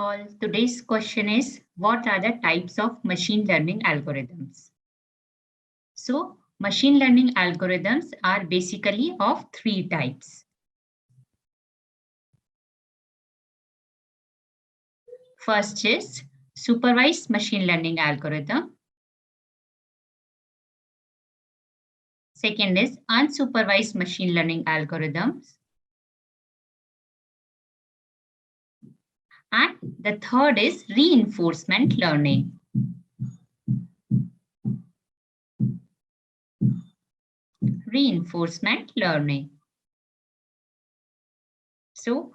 all. Today's question is, what are the types of machine learning algorithms? So, machine learning algorithms are basically of three types. First is supervised machine learning algorithm. Second is unsupervised machine learning algorithms. And the third is reinforcement learning. Reinforcement learning. So,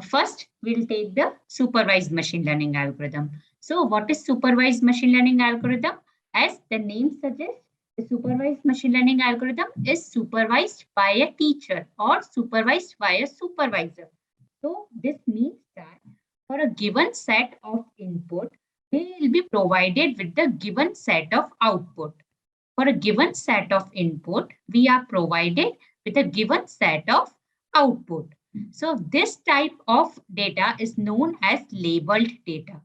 first we'll take the supervised machine learning algorithm. So, what is supervised machine learning algorithm? As the name suggests, the supervised machine learning algorithm is supervised by a teacher or supervised by a supervisor. So, this means that for a given set of input, they will be provided with the given set of output. For a given set of input, we are provided with a given set of output. So this type of data is known as labeled data.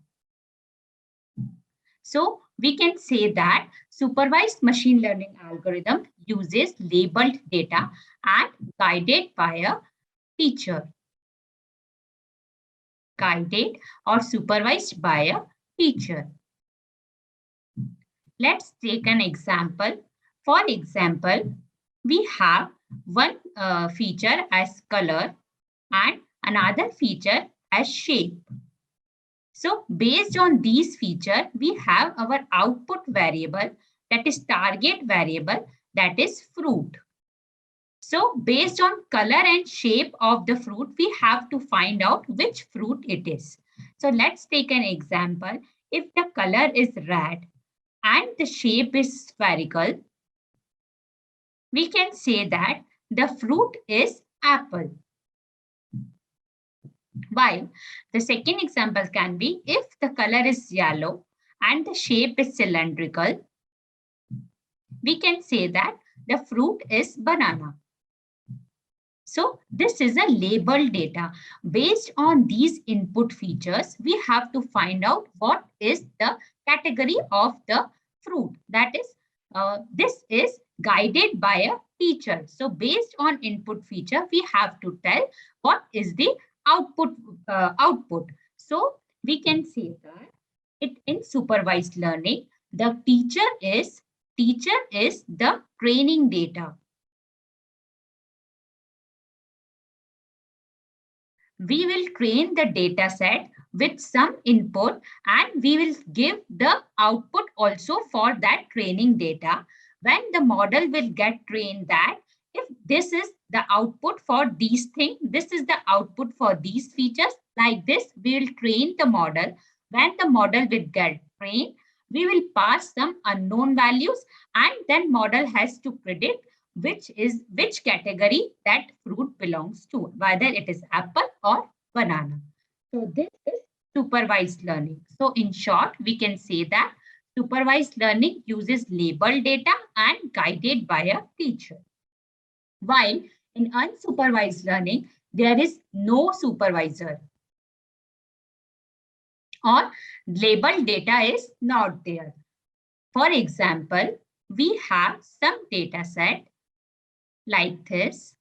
So we can say that supervised machine learning algorithm uses labeled data and guided by a teacher. Guided or supervised by a teacher. Let's take an example. For example, we have one feature as color and another feature as shape. So based on these features, we have our output variable, that is target variable, that is fruit. So based on color and shape of the fruit, we have to find out which fruit it is. So let's take an example. If the color is red and the shape is spherical, we can say that the fruit is apple. While the second example can be, if the color is yellow and the shape is cylindrical, we can say that the fruit is banana. So this is a labeled data. Based on these input features, we have to find out what is the category of the fruit. That is, this is guided by a teacher. So based on input feature, we have to tell what is the output. So we can say that in supervised learning, the teacher is the training data. We will train the data set with some input and we will give the output also for that training data. When the model will get trained that if this is the output for these things, this is the output for these features, like this, we will train the model. When the model will get trained, we will pass some unknown values and then model has to predict which category that fruit belongs to, whether it is apple or banana. So this is supervised learning. So in short, we can say that supervised learning uses labeled data and guided by a teacher. While in unsupervised learning, there is no supervisor or labeled data is not there. For example, we have some data set like this.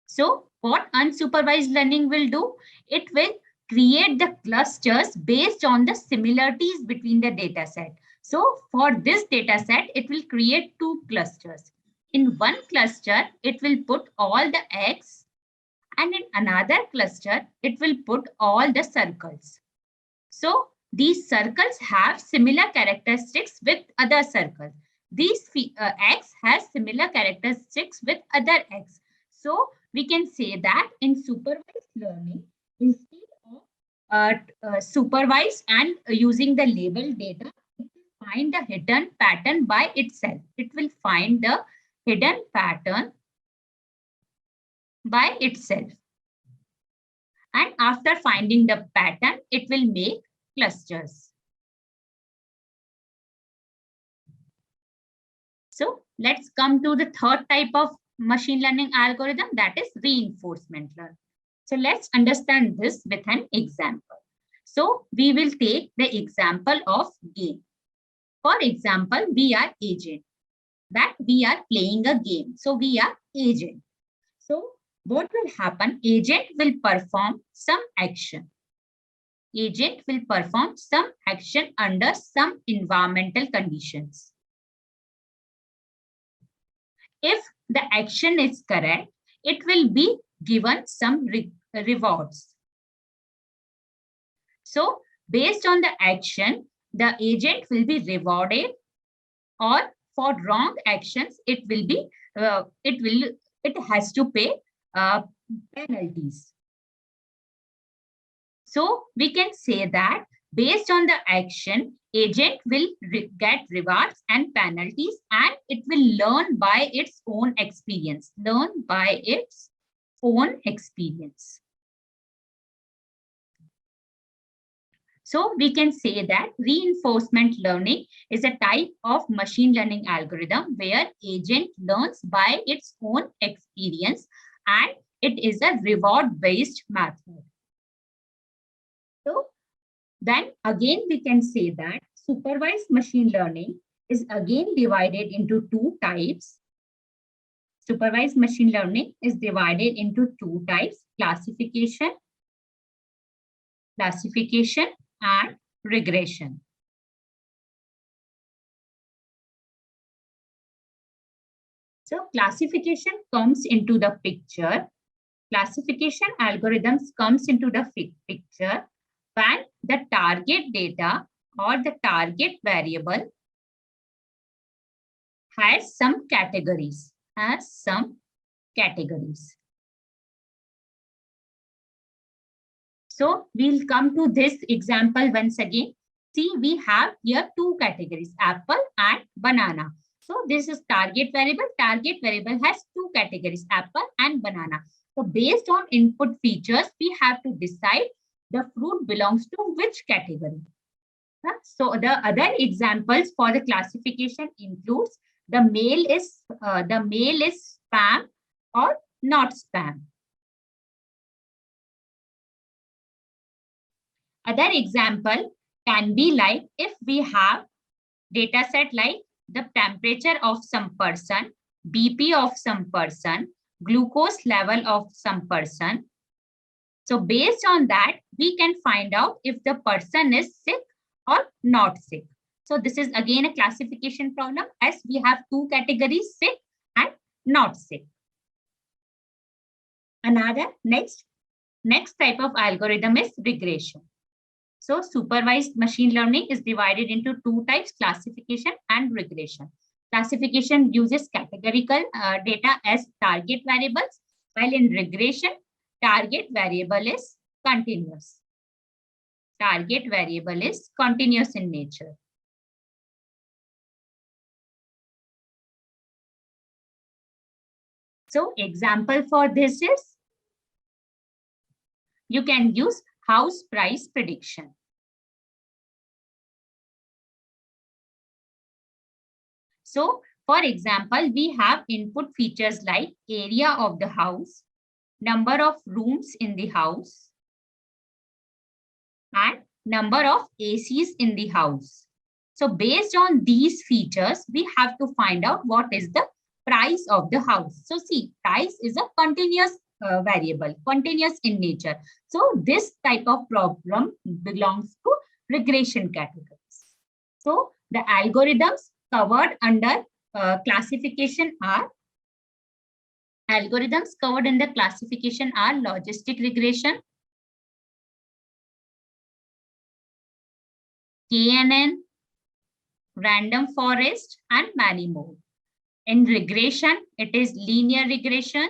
So what unsupervised learning will do? It will create the clusters based on the similarities between the data set. So for this data set, it will create two clusters. In one cluster, it will put all the eggs, and in another cluster, it will put all the circles. So these circles have similar characteristics with other circles. These eggs has similar characteristics with other eggs. So we can say that in supervised learning, instead of supervised and using the label data, it will find the hidden pattern by itself. It will find the hidden pattern by itself. And after finding the pattern, it will make clusters. So let's come to the third type of machine learning algorithm, that is reinforcement learning. So let's understand this with an example. So we will take the example of game. For example, we are agent, that we are playing a game. So we are agent. So what will happen? Agent will perform some action. Agent will perform some action under some environmental conditions. If the action is correct, it will be given some rewards. So based on the action, the agent will be rewarded, or for wrong actions, it has to pay penalties. So we can say that based on the action, agent will get rewards and penalties, and it will learn by its own experience. Learn by its own experience. So we can say that reinforcement learning is a type of machine learning algorithm where agent learns by its own experience, and it is a reward-based method. So then again we can say that supervised machine learning is again divided into two types. Supervised machine learning is divided into two types: classification and regression. So classification comes into the picture. Classification algorithms comes into the picture when the target data or the target variable has some categories. So we'll come to this example once again. See, we have here two categories, apple and banana. So this is target variable. Target variable has two categories, apple and banana. So based on input features, we have to decide the fruit belongs to which category. So the other examples for the classification includes the mail is spam or not spam. Other example can be like if we have data set like the temperature of some person, BP of some person, glucose level of some person. So based on that, we can find out if the person is sick or not sick. So this is again a classification problem, as we have two categories, sick and not sick. Another next type of algorithm is regression. So supervised machine learning is divided into two types, classification and regression. Classification uses categorical data as target variables, while in regression, target variable is continuous. Target variable is continuous in nature. So example for this is, you can use house price prediction. So for example, we have input features like area of the house, number of rooms in the house, and number of ACs in the house. So based on these features, we have to find out what is the price of the house. So see, price is a continuous variable, continuous in nature. So this type of problem belongs to regression categories. So the algorithms covered under classification are logistic regression, KNN, random forest, and many more. In regression, it is linear regression,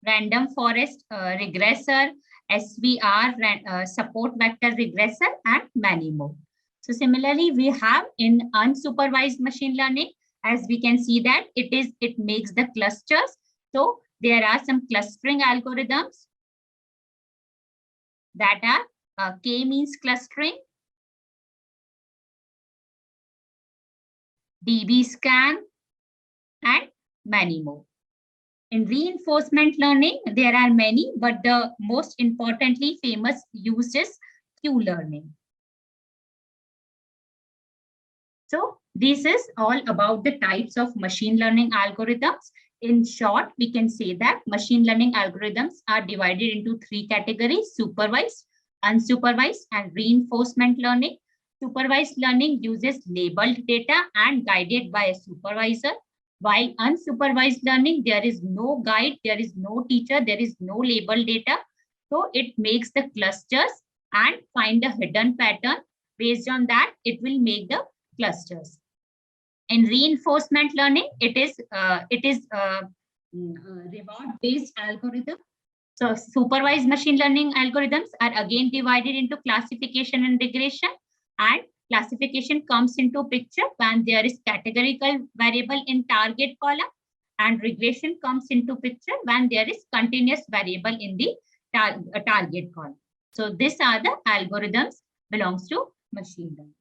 random forest regressor, SVR, support vector regressor, and many more. So similarly, we have in unsupervised machine learning, as we can see that it makes the clusters. So there are some clustering algorithms that are, K means clustering, DB scan, and many more. In reinforcement learning, there are many, but the most importantly famous use is Q learning. So this is all about the types of machine learning algorithms. In short, we can say that machine learning algorithms are divided into three categories: supervised, unsupervised, and reinforcement learning. Supervised learning uses labeled data and guided by a supervisor, while unsupervised learning, there is no guide, there is no teacher, there is no labeled data. So it makes the clusters and find a hidden pattern. Based on that, it will make the clusters. In reinforcement learning, it is reward-based algorithm. So supervised machine learning algorithms are again divided into classification and regression. And classification comes into picture when there is categorical variable in target column, and regression comes into picture when there is continuous variable in the target column. So these are the algorithms belongs to machine learning.